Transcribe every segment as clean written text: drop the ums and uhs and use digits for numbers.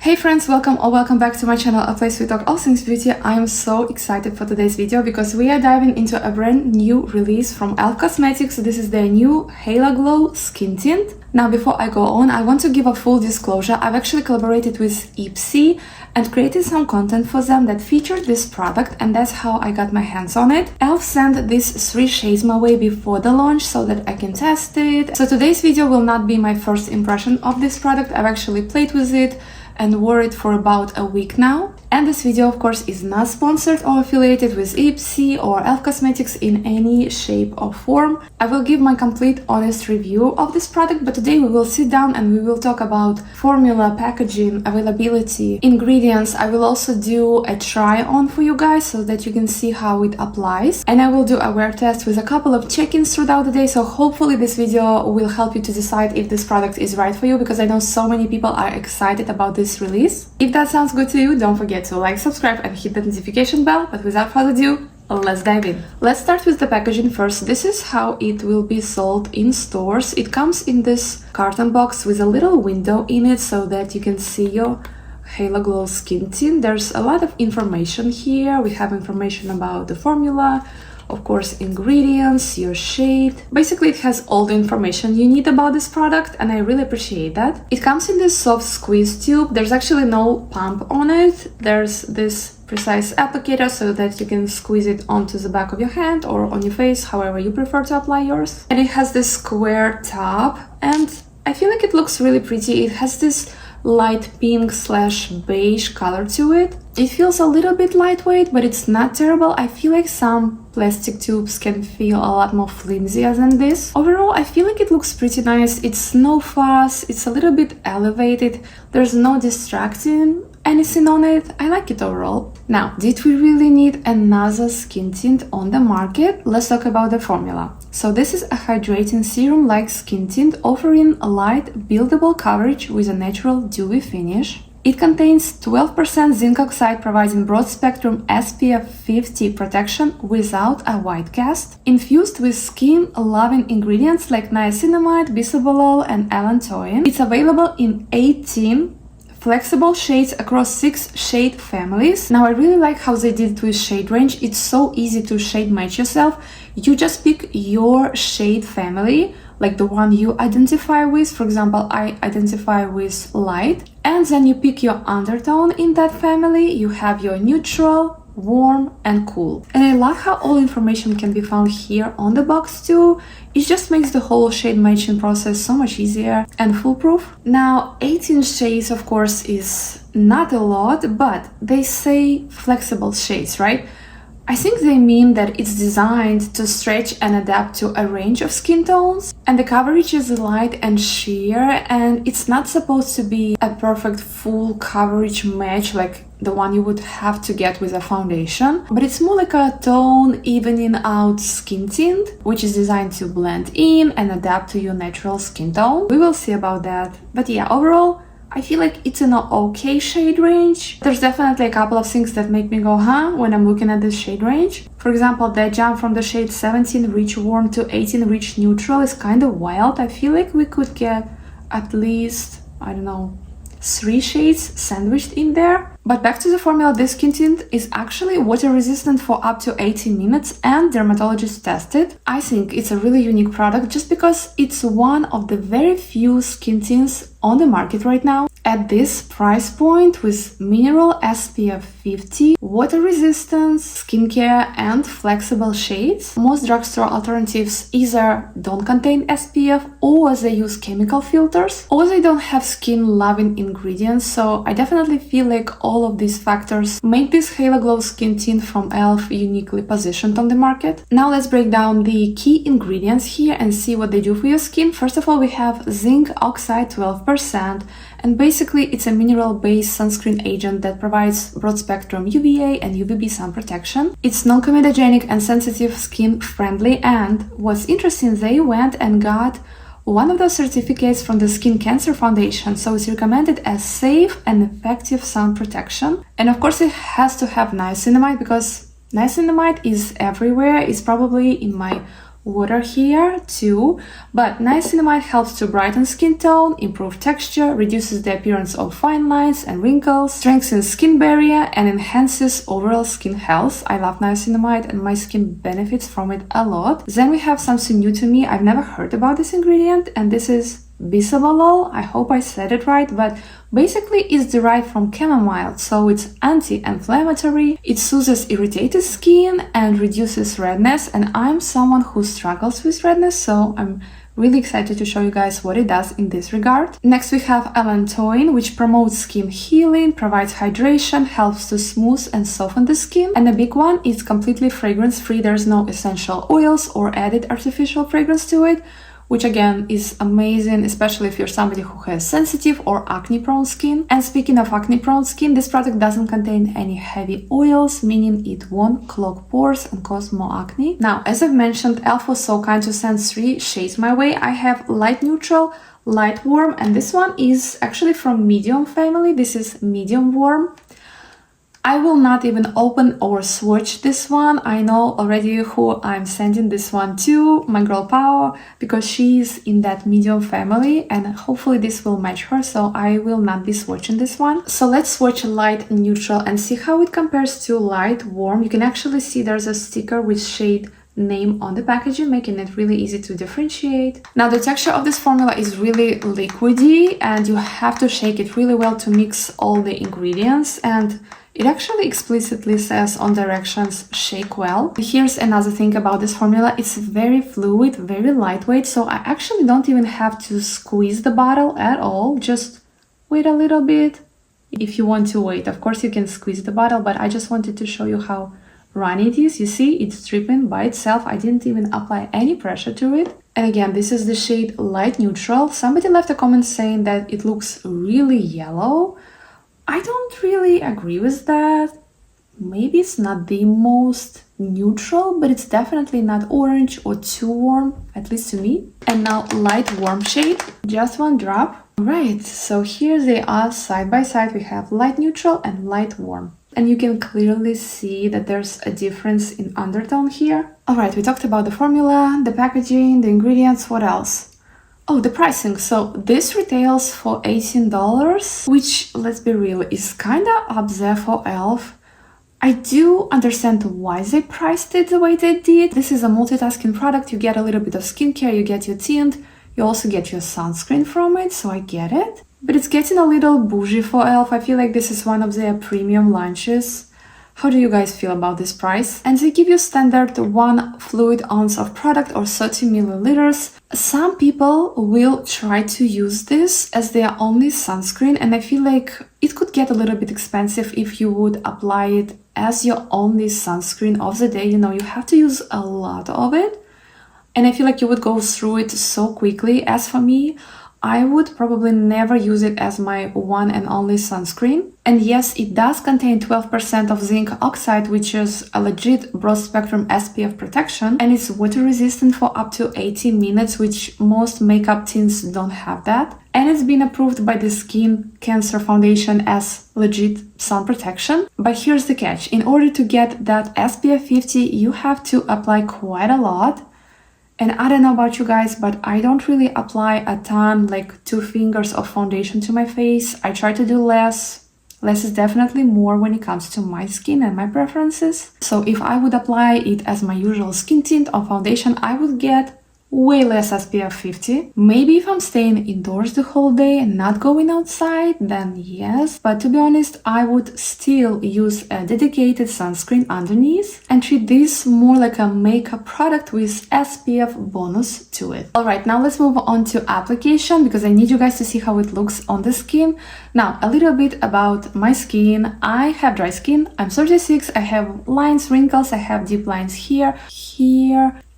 Hey friends, welcome or welcome back to my channel, a place we talk all things beauty. I am so excited for today's video because we are diving into a brand new release from E.L.F Cosmetics. This is their new Halo Glow Skin Tint. Now before I go on, I want to give a full disclosure. I've actually collaborated with IPSY and created some content for them that featured this product, and that's how I got my hands on it. E.L.F sent these 3 shades my way before the launch so that I can test it. So today's video will not be my first impression of this product. I've actually played with it and wore it for about a week now. And this video, of course, is not sponsored or affiliated with IPSY or E.L.F Cosmetics in any shape or form. I will give my complete honest review of this product, but today we will sit down and we will talk about formula, packaging, availability, ingredients. I will also do a try-on for you guys so that you can see how it applies. And I will do a wear test with a couple of check-ins throughout the day, so hopefully this video will help you to decide if this product is right for you, because I know so many people are excited about this release. If that sounds good to you, don't forget to like, subscribe and hit the notification bell. But without further ado, let's dive in. Let's start with the packaging first. This is how it will be sold in stores. It comes in this carton box with a little window in it so that you can see your Halo Glow Skin Tint. There's a lot of information here. We have information about the formula, of course, ingredients, your shade. Basically, it has all the information you need about this product, and I really appreciate that. It comes in this soft squeeze tube. There's actually no pump on it. There's this precise applicator so that you can squeeze it onto the back of your hand or on your face, however you prefer to apply yours. And it has this square top, and I feel like it looks really pretty. It has this light pink / beige color to it. It feels a little bit lightweight, but it's not terrible. I feel like some plastic tubes can feel a lot more flimsier than this. Overall, I feel like it looks pretty nice. It's no fuss, it's a little bit elevated. There's no distracting anything on it. I like it overall. Now, did we really need another skin tint on the market? Let's talk about the formula. So this is a hydrating serum-like skin tint offering a light, buildable coverage with a natural dewy finish. It contains 12% zinc oxide, providing broad-spectrum SPF 50 protection without a white cast, infused with skin-loving ingredients like niacinamide, bisabolol, and allantoin. It's available in 18 flexible shades across 6 shade families. Now, I really like how they did it with shade range. It's so easy to shade match yourself. You just pick your shade family, like the one you identify with. For example, I identify with light, and then you pick your undertone in that family. You have your neutral, warm, and cool. And I love how all information can be found here on the box too. It just makes the whole shade matching process so much easier and foolproof. Now, 18 shades, of course, is not a lot, but they say flexible shades, right? I think they mean that it's designed to stretch and adapt to a range of skin tones, and the coverage is light and sheer, and it's not supposed to be a perfect full coverage match like the one you would have to get with a foundation, but it's more like a tone evening out skin tint, which is designed to blend in and adapt to your natural skin tone. We will see about that. But yeah, overall, I feel like it's in an okay shade range. There's definitely a couple of things that make me go, huh, when I'm looking at this shade range. For example, the jump from the shade 17 Rich Warm to 18 Rich Neutral is kind of wild. I feel like we could get at least, I don't know, 3 shades sandwiched in there. But back to the formula, this skin tint is actually water resistant for up to 18 minutes and dermatologist tested. I think it's a really unique product just because it's one of the very few skin tints on the market right now at this price point with mineral SPF 50, water resistance, skincare, and flexible shades. Most drugstore alternatives either don't contain SPF, or they use chemical filters, or they don't have skin-loving ingredients. So I definitely feel like all of these factors make this Halo Glow Skin Tint from E.L.F uniquely positioned on the market. Now let's break down the key ingredients here and see what they do for your skin. First of all, we have zinc oxide 12%, and basically it's a mineral-based sunscreen agent that provides broad-spectrum UVA and UVB sun protection. It's non-comedogenic and sensitive skin friendly, and what's interesting, they went and got one of those certificates from the Skin Cancer Foundation, so it's recommended as safe and effective sun protection. And of course it has to have niacinamide, because niacinamide is everywhere. It's probably in my water here too, but niacinamide helps to brighten skin tone, improve texture, reduces the appearance of fine lines and wrinkles, strengthens skin barrier, and enhances overall skin health. I love niacinamide and my skin benefits from it a lot. Then we have something new to me. I've never heard about this ingredient, and this is bisabolol. I hope I said it right, but basically it's derived from chamomile, so it's anti-inflammatory, it soothes irritated skin and reduces redness, and I'm someone who struggles with redness, so I'm really excited to show you guys what it does in this regard. Next we have allantoin, which promotes skin healing, provides hydration, helps to smooth and soften the skin, and the big one is completely fragrance free. There's no essential oils or added artificial fragrance to it, which again is amazing, especially if you're somebody who has sensitive or acne-prone skin. And speaking of acne-prone skin, this product doesn't contain any heavy oils, meaning it won't clog pores and cause more acne. Now, as I've mentioned, E.L.F was so kind to send 3 shades my way. I have light neutral, light warm, and this one is actually from medium family. This is medium warm. I will not even open or swatch this one. I know already who I'm sending this one to, my girl Pao, because she's in that medium family and hopefully this will match her, so I will not be swatching this one. So let's swatch light neutral and see how it compares to light warm. You can actually see there's a sticker with shade name on the packaging, making it really easy to differentiate. Now the texture of this formula is really liquidy and you have to shake it really well to mix all the ingredients, and it actually explicitly says on directions, shake well. Here's another thing about this formula. It's very fluid, very lightweight, so I actually don't even have to squeeze the bottle at all. Just wait a little bit if you want to wait. Of course, you can squeeze the bottle, but I just wanted to show you how runny it is. You see, it's dripping by itself. I didn't even apply any pressure to it. And again, this is the shade light neutral. Somebody left a comment saying that it looks really yellow. I don't really agree with that. Maybe it's not the most neutral, but it's definitely not orange or too warm, at least to me. And now light warm shade, just 1 drop. Right, so here they are side by side. We have light neutral and light warm. And you can clearly see that there's a difference in undertone here. Alright, we talked about the formula, the packaging, the ingredients, what else? Oh, the pricing. So this retails for $18, which, let's be real, is kinda up there for E.L.F. I do understand why they priced it the way they did. This is a multitasking product. You get a little bit of skincare, you get your tint, you also get your sunscreen from it, so I get it. But it's getting a little bougie for E.L.F. I feel like this is one of their premium launches. How do you guys feel about this price? And they give you standard 1 fluid ounce of product or 30 milliliters. Some people will try to use this as their only sunscreen, and I feel like it could get a little bit expensive if you would apply it as your only sunscreen of the day. You know, you have to use a lot of it, and I feel like you would go through it so quickly. As for me, I would probably never use it as my one and only sunscreen. And yes, it does contain 12% of zinc oxide, which is a legit broad spectrum SPF protection, and it's water resistant for up to 80 minutes, which most makeup tints don't have that. And it's been approved by the Skin Cancer Foundation as legit sun protection. But here's the catch. In order to get that SPF 50, you have to apply quite a lot. And I don't know about you guys, but I don't really apply a ton, like 2 fingers of foundation to my face. I try to do less. Less is definitely more when it comes to my skin and my preferences. So if I would apply it as my usual skin tint or foundation, I would get way less SPF 50. Maybe if I'm staying indoors the whole day and not going outside, then yes. But to be honest, I would still use a dedicated sunscreen underneath and treat this more like a makeup product with SPF bonus to it. Alright, now let's move on to application because I need you guys to see how it looks on the skin. Now, a little bit about my skin. I have dry skin. I'm 36. I have lines, wrinkles. I have deep lines here.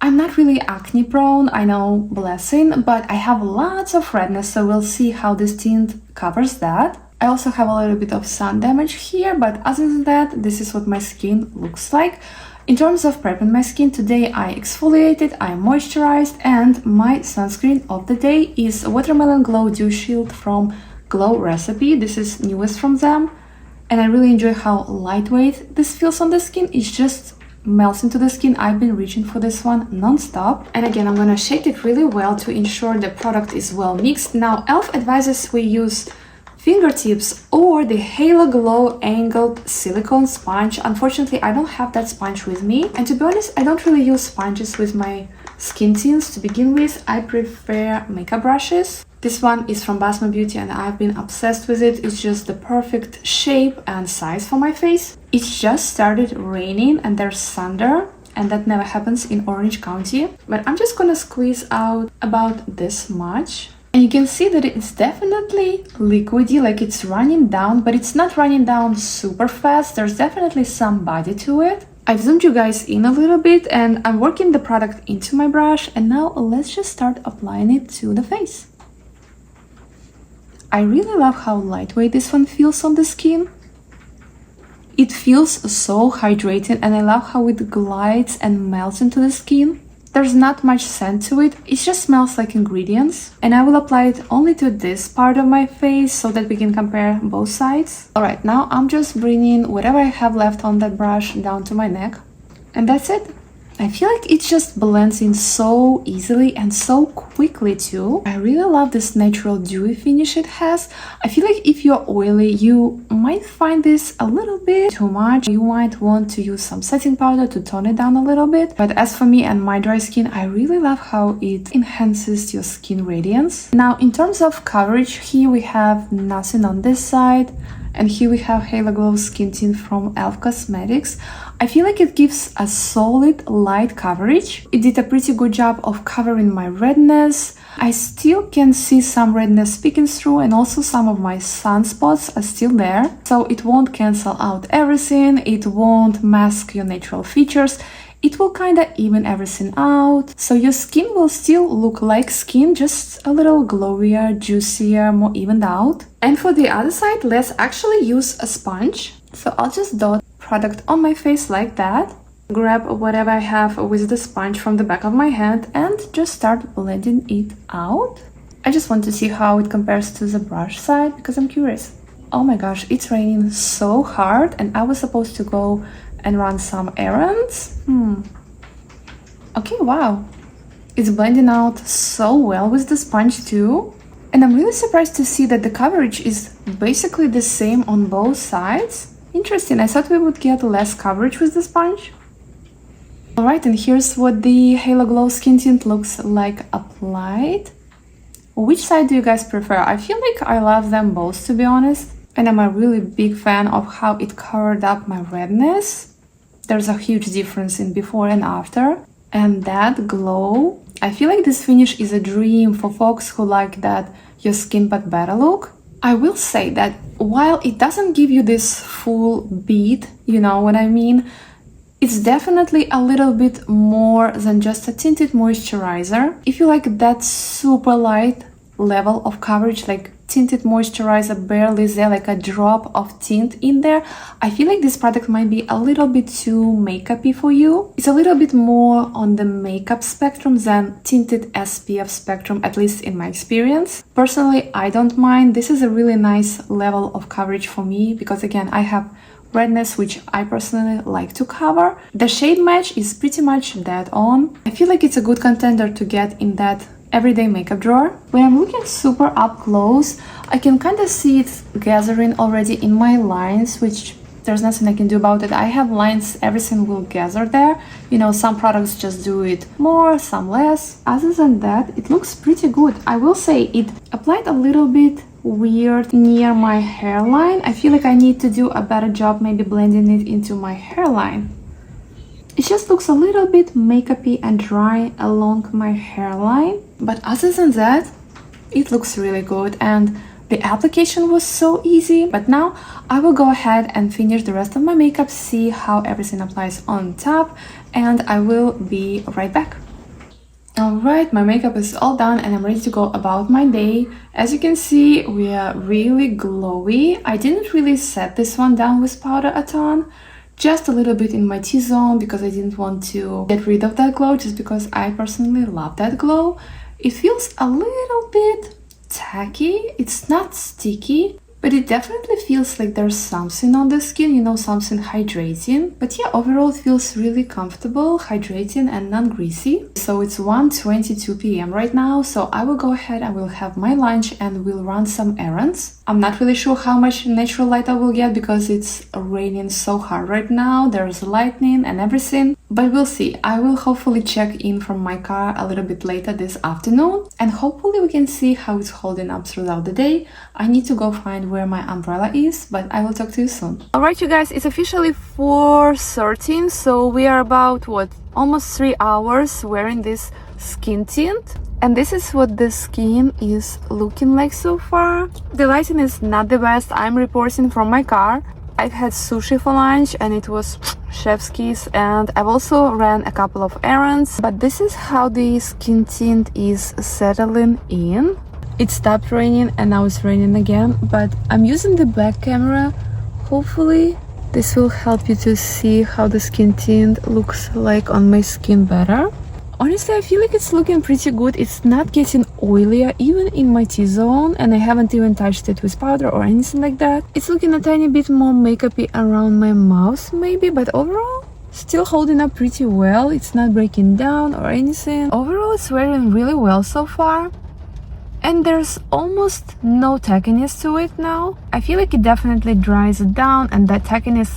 I'm not really acne prone, I know, blessing, but I have lots of redness, so we'll see how this tint covers that. I also have a little bit of sun damage here, but other than that, this is what my skin looks like. In terms of prepping my skin, today I exfoliated, I moisturized, and my sunscreen of the day is Watermelon Glow Dew Shield from Glow Recipe. This is newest from them, and I really enjoy how lightweight this feels on the skin. It's just melts into the skin. I've been reaching for this one non-stop. And again, I'm gonna shake it really well to ensure the product is well mixed. Now, E.L.F. advises we use fingertips or the Halo Glow angled silicone sponge. Unfortunately, I don't have that sponge with me. And to be honest, I don't really use sponges with my skin tints to begin with. I prefer makeup brushes. This one is from Basma Beauty and I've been obsessed with it. It's just the perfect shape and size for my face. It's just started raining and there's thunder, and that never happens in Orange County. But I'm just gonna squeeze out about this much. And you can see that it's definitely liquidy, like it's running down, but it's not running down super fast. There's definitely some body to it. I've zoomed you guys in a little bit and I'm working the product into my brush, and now let's just start applying it to the face. I really love how lightweight this one feels on the skin. It feels so hydrating and I love how it glides and melts into the skin. There's not much scent to it, it just smells like ingredients. And I will apply it only to this part of my face so that we can compare both sides. Alright, now I'm just bringing whatever I have left on that brush down to my neck. And that's it. I feel like it just blends in so easily and so quickly too. I really love this natural dewy finish it has. I feel like if you're oily, you might find this a little bit too much. You might want to use some setting powder to tone it down a little bit. But as for me and my dry skin, I really love how it enhances your skin radiance. Now, in terms of coverage, here we have nothing on this side. And here we have Halo Glow Skin Tint from E.L.F. Cosmetics. I feel like it gives a solid light coverage. It did a pretty good job of covering my redness. I still can see some redness peeking through, and also some of my sunspots are still there. So it won't cancel out everything, it won't mask your natural features. It will kind of even everything out, so your skin will still look like skin, just a little glowier, juicier, more evened out. And for the other side, let's actually use a sponge. So I'll just dot product on my face like that, grab whatever I have with the sponge from the back of my hand and just start blending it out. I just want to see how it compares to the brush side because I'm curious. Oh my gosh, it's raining so hard and I was supposed to go and run some errands. Okay, wow. It's blending out so well with the sponge too. And I'm really surprised to see that the coverage is basically the same on both sides. Interesting, I thought we would get less coverage with the sponge. Alright, and here's what the Halo Glow Skin Tint looks like applied. Which side do you guys prefer? I feel like I love them both, to be honest. And I'm a really big fan of how it covered up my redness. There's a huge difference in before and after. And that glow, I feel like this finish is a dream for folks who like that your skin but better look. I will say that while it doesn't give you this full beat, you know what I mean, it's definitely a little bit more than just a tinted moisturizer. If you like that super light level of coverage, like tinted moisturizer barely there, like a drop of tint in there, I feel like this product might be a little bit too makeup-y for you. It's a little bit more on the makeup spectrum than tinted SPF spectrum, at least in my experience. Personally, I don't mind. This is a really nice level of coverage for me because again, I have redness, which I personally like to cover. The shade match is pretty much dead on. I feel like it's a good contender to get in that everyday makeup drawer. When I'm looking super up close, I can kind of see it gathering already in my lines, which there's nothing I can do about it. I have lines, everything will gather there. You know, some products just do it more, some less. Other than that, it looks pretty good. I will say it applied a little bit weird near my hairline. I feel like I need to do a better job maybe blending it into my hairline. It just looks a little bit makeup-y and dry along my hairline. But other than that, it looks really good and the application was so easy. But now I will go ahead and finish the rest of my makeup, see how everything applies on top, and I will be right back. Alright, my makeup is all done and I'm ready to go about my day. As you can see, we are really glowy. I didn't really set this one down with powder a ton. Just a little bit in my T-zone because I didn't want to get rid of that glow, just because I personally love that glow. It feels a little bit tacky, it's not sticky, but it definitely feels like there's something on the skin, you know, something hydrating. But yeah, overall it feels really comfortable, hydrating and non-greasy. So it's 1:22 p.m. right now, so I will go ahead, I will have my lunch and we'll run some errands. I'm not really sure how much natural light I will get because it's raining so hard right now, there's lightning and everything. But we'll see. I will hopefully check in from my car a little bit later this afternoon and hopefully we can see how it's holding up throughout the day. I need to go find where my umbrella is, but I will talk to you soon. Alright you guys, it's officially 4:13, so we are about, what, almost 3 hours wearing this skin tint. And this is what the skin is looking like so far. The lighting is not the best. I'm reporting from my car. I've had sushi for lunch and it was chef's kiss, and I've also ran a couple of errands, but this is how the skin tint is settling in. It stopped raining and now it's raining again, but I'm using the back camera. Hopefully this will help you to see how the skin tint looks like on my skin better. Honestly, I feel like it's looking pretty good. It's not getting oilier even in my T-zone, and I haven't even touched it with powder or anything like that. It's looking a tiny bit more makeup-y around my mouth maybe, but overall still holding up pretty well. It's not breaking down or anything. Overall it's wearing really well so far, and there's almost no tackiness to it now. I feel like it definitely dries it down and that tackiness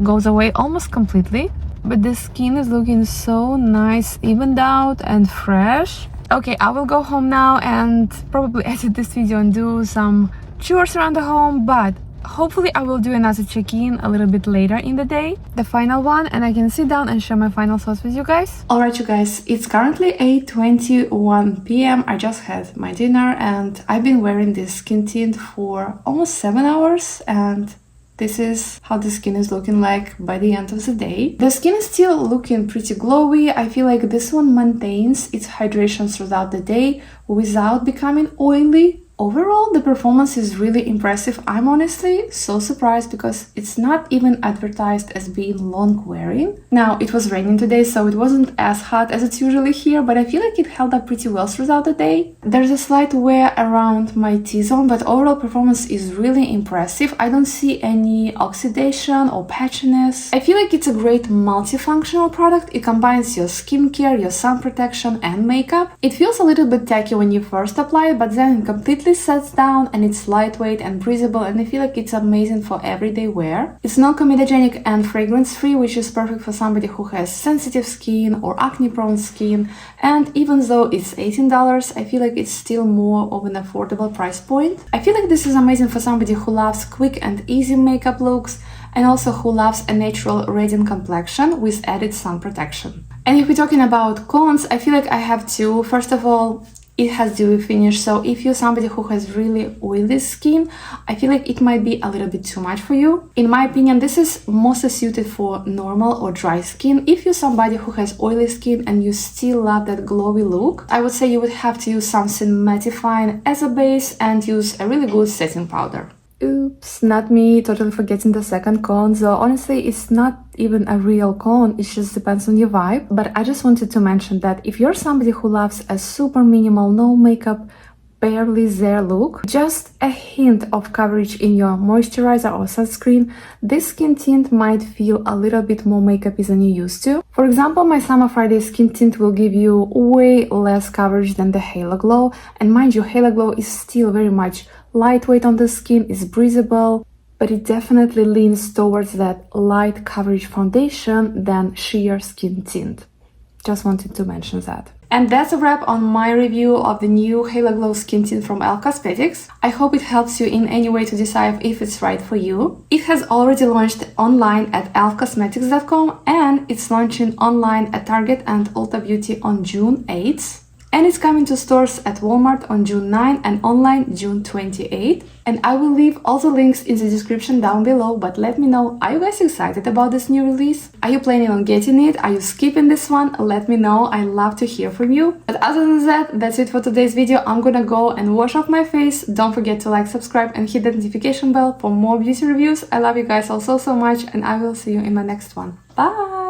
goes away almost completely. But the skin is looking so nice, evened out and fresh. Okay, I will go home now and probably edit this video and do some chores around the home, but hopefully I will do another check-in a little bit later in the day, the final one, and I can sit down and share my final thoughts with you guys. Alright you guys, it's currently 8:21 p.m. I just had my dinner and I've been wearing this skin tint for almost 7 hours, and this is how the skin is looking like by the end of the day. The skin is still looking pretty glowy. I feel like this one maintains its hydration throughout the day without becoming oily. Overall, the performance is really impressive. I'm honestly so surprised because it's not even advertised as being long wearing. Now, it was raining today, so it wasn't as hot as it's usually here, but I feel like it held up pretty well throughout the day. There's a slight wear around my T-zone, but overall performance is really impressive. I don't see any oxidation or patchiness. I feel like it's a great multifunctional product. It combines your skincare, your sun protection, and makeup. It feels a little bit tacky when you first apply it, but then it completely sets down and it's lightweight and breathable, and I feel like it's amazing for everyday wear. It's non-comedogenic and fragrance-free, which is perfect for somebody who has sensitive skin or acne-prone skin, and even though it's $18, I feel like it's still more of an affordable price point. I feel like this is amazing for somebody who loves quick and easy makeup looks and also who loves a natural radiant complexion with added sun protection. And if we're talking about cons, I feel like I have two. First of all, it has dewy finish, so if you're somebody who has really oily skin, I feel like it might be a little bit too much for you. In my opinion, this is mostly suited for normal or dry skin. If you're somebody who has oily skin and you still love that glowy look, I would say you would have to use something mattifying as a base and use a really good setting powder. Oops, not me, totally forgetting the second con. So honestly, it's not even a real con, it just depends on your vibe. But I just wanted to mention that if you're somebody who loves a super minimal, no makeup, barely there look, just a hint of coverage in your moisturizer or sunscreen, this skin tint might feel a little bit more makeup-y than you used to. For example, my Summer Friday skin tint will give you way less coverage than the Halo Glow, and mind you, Halo Glow is still very much lightweight on the skin, is breathable, but it definitely leans towards that light coverage foundation than sheer skin tint. Just wanted to mention that. And that's a wrap on my review of the new Halo Glow Skin Tint from E.L.F Cosmetics. I hope it helps you in any way to decide if it's right for you. It has already launched online at elfcosmetics.com, and it's launching online at Target and Ulta Beauty on June 8th. And it's coming to stores at Walmart on June 9 and online June 28. And I will leave all the links in the description down below, but let me know, are you guys excited about this new release? Are you planning on getting it? Are you skipping this one? Let me know, I love to hear from you. But other than that, that's it for today's video. I'm gonna go and wash off my face. Don't forget to like, subscribe and hit the notification bell for more beauty reviews. I love you guys all so much, and I will see you in my next one. Bye!